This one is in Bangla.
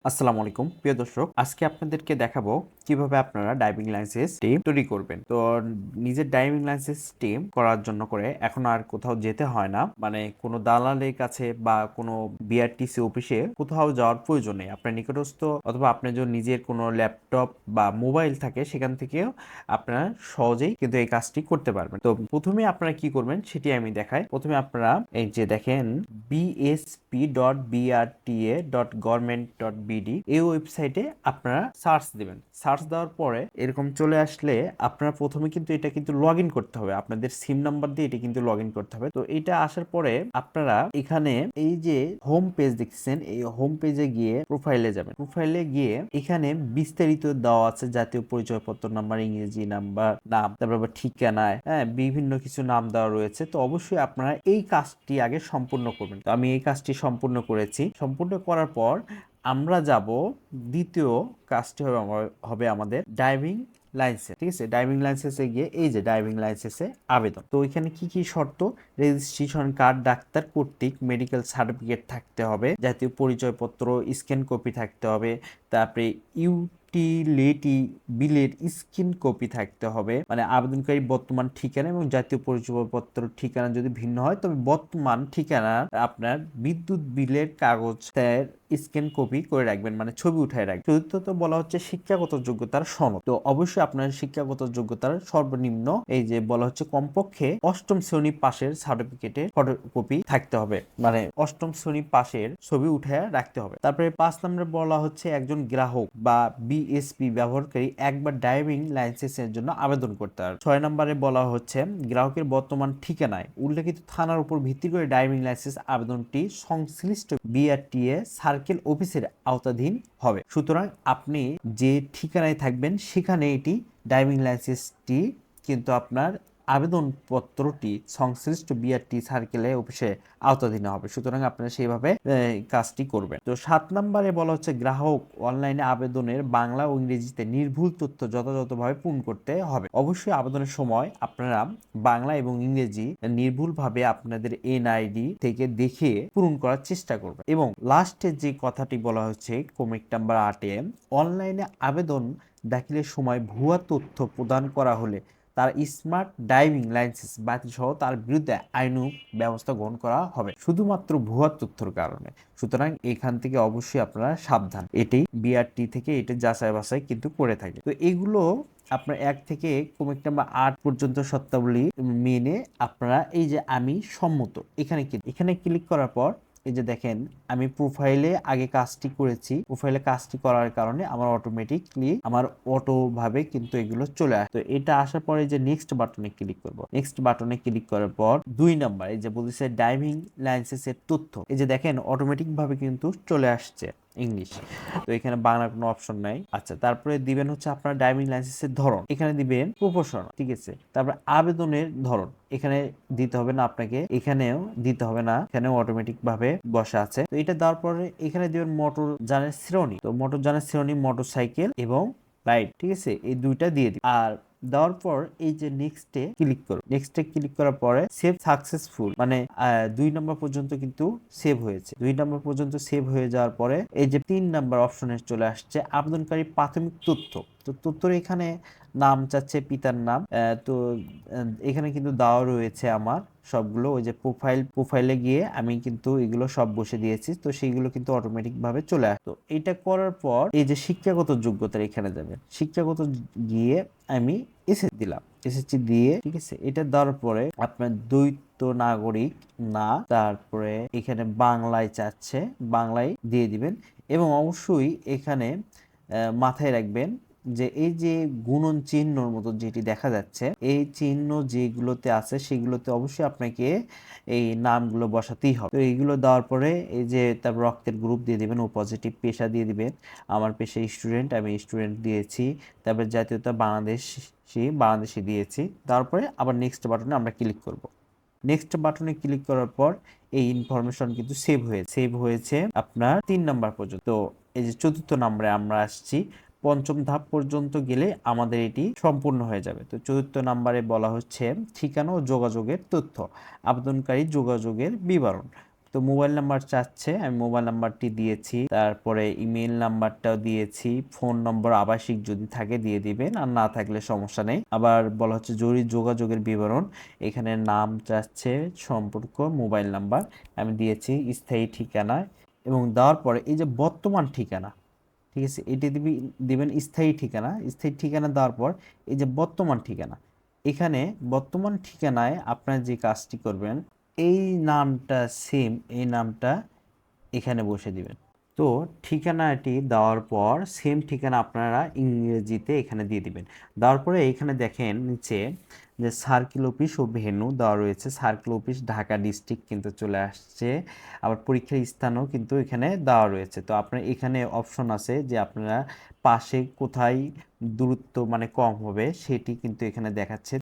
আসসালামু আলাইকুম প্রিয় দর্শক, আজকে আপনাদেরকে দেখাবো কিভাবে আপনারা ড্রাইভিং লাইসেন্সটি তৈরি করবেন। তো নিজের ড্রাইভিং লাইসেন্সটি করার জন্য করে এখন আর কোথাও যেতে হয় না, মানে কোনো দালালের কাছে বা কোনো বিআরটিসি অফিসে কোথাও যাওয়ার প্রয়োজন নেই। আপনার নিকটস্থ অথবা আপনার যদি নিজের কোনো ল্যাপটপ বা মোবাইল থাকে সেখান থেকেও আপনারা সহজেই কিন্তু এই কাজটি করতে পারবেন। তো প্রথমে আপনারা কি করবেন সেটি আমি দেখাই। প্রথমে আপনারা এই যে দেখেন bsp.brta.government.bd এই ওয়েবসাইটে আপনারা সার্চ দিবেন। সার্চ দেওয়ার পরে এরকম চলে আসলে আপনারা প্রথমে কিন্তু এটা কিন্তু লগ ইন করতে হবে, আপনাদের সিম নাম্বার দিয়ে এটা কিন্তু লগ ইন করতে হবে। তো এটা আসার পরে আপনারা এখানে এই যে হোম পেজ দেখছেন, এই হোম পেজে গিয়ে প্রোফাইলে যাবেন। প্রোফাইলে গিয়ে এখানে বিস্তারিত দেওয়া আছে, জাতীয় পরিচয়পত্র নাম্বার, ইংরেজি নাম্বার, নাম, তারপর আবার ঠিকানায় বিভিন্ন কিছু নাম দেওয়া রয়েছে। তো অবশ্যই আপনারা এই কাজটি আগে সম্পূর্ণ করবেন। তো আমি এই কাজটি সম্পূর্ণ করেছি। সম্পূর্ণ করার পর আমরা যাব দ্বিতীয় কাজটি হবে আমাদের ড্রাইভিং লাইসেন্স। ঠিক আছে, ড্রাইভিং লাইসেন্সে গিয়ে এই যে ড্রাইভিং লাইসেন্সে আবেদন। তো এখানে কি কি শর্ত: রেজিস্ট্রেশন কার্ড, ডাক্তার কর্তৃক মেডিকেল সার্টিফিকেট থাকতে হবে, জাতীয় পরিচয়পত্র স্ক্যান কপি থাকতে হবে, তারপরে ইউটিলিটি বিলের স্ক্যান কপি থাকতে হবে, মানে আবেদনকারী বর্তমান ঠিকানা এবং জাতীয় পরিচয়পত্র ঠিকানা যদি ভিন্ন হয় তবে বর্তমান ঠিকানা আপনার বিদ্যুৎ বিলের কাগজ স্ক্যান কপি করে রাখবেন, মানে ছবি উঠায় রাখবেন। চতুর্থত বলা হচ্ছে শিক্ষাগত যোগ্যতার সনদ। তো অবশ্যই আপনার শিক্ষাগত যোগ্যতার সর্বনিম্ন এই যে বলা হচ্ছে কমপক্ষে অষ্টম শ্রেণী পাশের সার্টিফিকেটের ফটোকপি থাকতে হবে, মানে অষ্টম শ্রেণী পাশের ছবি উঠায় রাখতে হবে। তারপরে 5 নম্বরে বলা হচ্ছে একজন গ্রাহক বা বিএসপি ব্যবহারকারী একবার ড্রাইভিং লাইসেন্সের জন্য আবেদন করতে হবে। 6 নম্বরে বলা হচ্ছে গ্রাহকের বর্তমান ঠিকানায় উল্লেখিত থানার উপর ভিত্তি করে ড্রাইভিং লাইসেন্স আবেদনটি সংশ্লিষ্ট বিআরটিএ সার্কেল অফিসের আওতাধীন হবে। সুতরাং আপনি যে ঠিকানায় থাকবেন সেখানে এটি ড্রাইভিং লাইসেন্সটি কিন্তু আপনার আবেদনপত্রটি সংশ্লিষ্ট বিআরটি সার্কেলে অফিসে আওতাধীন হবে। সুতরাং আপনারা সেইভাবে কাজটি করবেন। তো 7 নম্বরে বলা হচ্ছে গ্রাহক অনলাইনে আবেদনের বাংলা ও ইংরেজিতে নির্ভুল তথ্য যথাযথভাবে পূরণ করতে হবে। অবশ্যই আবেদনের সময় আপনারা বাংলা এবং ইংরেজি নির্ভুলভাবে আপনাদের এনআইডি থেকে দেখে পূরণ করার চেষ্টা করবেন। এবং লাস্টে যে কথাটি বলা হচ্ছে কমিক নাম্বার 8-এ, অনলাইনে আবেদন দাখিলের সময় ভুয়া তথ্য প্রদান করা হলে তার স্মার্ট ড্রাইভিং লাইসেন্স বাতিল সহ তার বিরুদ্ধে আইনানুগ ব্যবস্থা গ্রহণ করা হবে শুধুমাত্র ভুয়া তথ্যের কারণে। সুতরাং এখান থেকে অবশ্যই আপনারা সাবধান। এটাই বিআরটি থেকে এটা যাচাই বাছাই কিন্তু করে থাকে। তো এগুলো আপনার 1 থেকে কমিক নাম্বার 8 পর্যন্ত শর্তাবলী মেনে আপনারা এই যে আমি সম্মত এখানে ক্লিক করার পর এই যে দেখেন আমি প্রোফাইলে আগে কাজটি করেছি। প্রোফাইলে কাজটি করার কারণে আমার অটোমেটিকলি আমার অটো ভাবে কিন্তু এগুলো চলে আসে। তো এটা আসার পরে যে নেক্সট বাটনে ক্লিক করব। নেক্সট বাটনে ক্লিক করার পর 2 নাম্বার এই যে বলেছে ড্রাইভিং লাইসেন্সের তথ্য, এই যে দেখেন অটোমেটিক ভাবে কিন্তু চলে আসছে ইংলিশ। তো এখানে বাংলা কোনো অপশন নাই। আচ্ছা, তারপরে দিবেন হচ্ছে আপনার ড্রাইভিং লাইসেন্সের ধরন, এখানে দিবেন প্রফেশনাল। ঠিক আছে, তারপর আবেদনের ধরন এখানে দিতে হবে না, আপনাকে এখানেও দিতে হবে না, এখানেও অটোমেটিক ভাবে বসা আছে। তো এটা দেওয়ার পরে এখানে দিবেন মোটর যানের শ্রেণী। তো মোটর যানের শ্রেণী মোটরসাইকেল এবং রাইড। ঠিক আছে, এই দুইটা দিয়ে দিই। আর দেওয়ার পর এই যে নেক্সটে ক্লিক করো। নেক্সটে ক্লিক করার পরে সেভ সাকসেসফুল, মানে 2 নম্বর পর্যন্ত কিন্তু সেভ হয়েছে। 2 নম্বর পর্যন্ত সেভ হয়ে যাওয়ার পরে এই যে 3 নম্বর অপশনে চলে আসছে আবেদনকারী প্রাথমিক তথ্য। তো তথ্যর এখানে নাম চাচ্ছে, পিতার নাম। তো এখানে কিন্তু দেওয়া রয়েছে আমার সবগুলো। ওই যে প্রোফাইলে গিয়ে আমি কিন্তু এগুলো সব বসে দিয়েছি, তো সেইগুলো কিন্তু অটোমেটিক ভাবে চলে আসতো। এটা করার পর এই যে শিক্ষাগত যোগ্যতার এখানে যাবে, শিক্ষাগত গিয়ে আমি এসএসসি দিলাম, এসএসসি দিয়ে ঠিক আছে। এটা দেওয়ার পরে আপনার দ্বৈত নাগরিক না, তারপরে এখানে বাংলায় চাচ্ছে, বাংলায় দিয়ে দিবেন। এবং অবশ্যই এখানে মাথায় রাখবেন যে এই যে গুণন চিহ্নর মতো যেটি দেখা যাচ্ছে, এই চিহ্ন যেগুলোতে আছে সেগুলোতে অবশ্যই আপনাকে এই নামগুলো বসাতেই হবে। তো এইগুলো দেওয়ার পরে এই যে তারপর রক্তের গ্রুপ দিয়ে দিবেন, ও পজিটিভ। পেশা দিয়ে দিবেন, আমার পেশা স্টুডেন্ট, আমি স্টুডেন্ট দিয়েছি। তারপর জাতীয়তা বাংলাদেশি দিয়েছি। তারপরে আবার নেক্সট বাটনে আমরা ক্লিক করব। নেক্সট বাটনে ক্লিক করার পর এই ইনফরমেশন কিন্তু সেভ হয়েছে আপনার 3 নাম্বার পর্যন্ত। তো এই যে 4র্থ নম্বরে আমরা আসছি, 5ম ধাপ পর্যন্ত গেলে আমাদের এটি সম্পূর্ণ হয়ে যাবে। তো 4র্থ নম্বরে বলা হচ্ছে ঠিকানা ও যোগাযোগের তথ্য, আবেদনকারী যোগাযোগের বিবরণ। তো মোবাইল নাম্বার চাচ্ছে, আমি মোবাইল নাম্বারটি দিয়েছি, তারপরে ইমেল নাম্বারটাও দিয়েছি, ফোন নম্বর আবাসিক যদি থাকে দিয়ে দিবেন, আর না থাকলে সমস্যা নেই। আবার বলা হচ্ছে জরুরি যোগাযোগের বিবরণ, এখানে নাম চাচ্ছে, সম্পর্ক, মোবাইল নাম্বার আমি দিয়েছি, স্থায়ী ঠিকানা, এবং দেওয়ার পরে এই যে বর্তমান ঠিকানা, ঠিক আছে, এটি দিবেন স্থায়ী ঠিকানা। স্থায়ী ঠিকানা দেওয়ার পর এই যে বর্তমান ঠিকানা, এখানে বর্তমান ঠিকানায় আপনার যে কাজটি করবেন, এই নামটা সেম, এই নামটা এখানে বসে দিবেন। তো ঠিকানাটি দেওয়ার পর সেম ঠিকানা আপনারা ইংরেজিতে এখানে দিয়ে দিবেন। দেওয়ার পরে এখানে দেখেন নিচে যে সার্কেল অফিস ও ভেন্যু দেওয়া রয়েছে, সার্কেল অফিস ঢাকা ডিস্ট্রিক্ট কিন্তু চলে আসছে, আবার পরীক্ষার স্থানও কিন্তু এখানে দেওয়া রয়েছে। তো আপনার এখানে অপশন আছে যে আপনারা পাশে কোথায় দূরত্ব মানে কম হবে সেটি কিন্তু এখানে দেখাচ্ছে।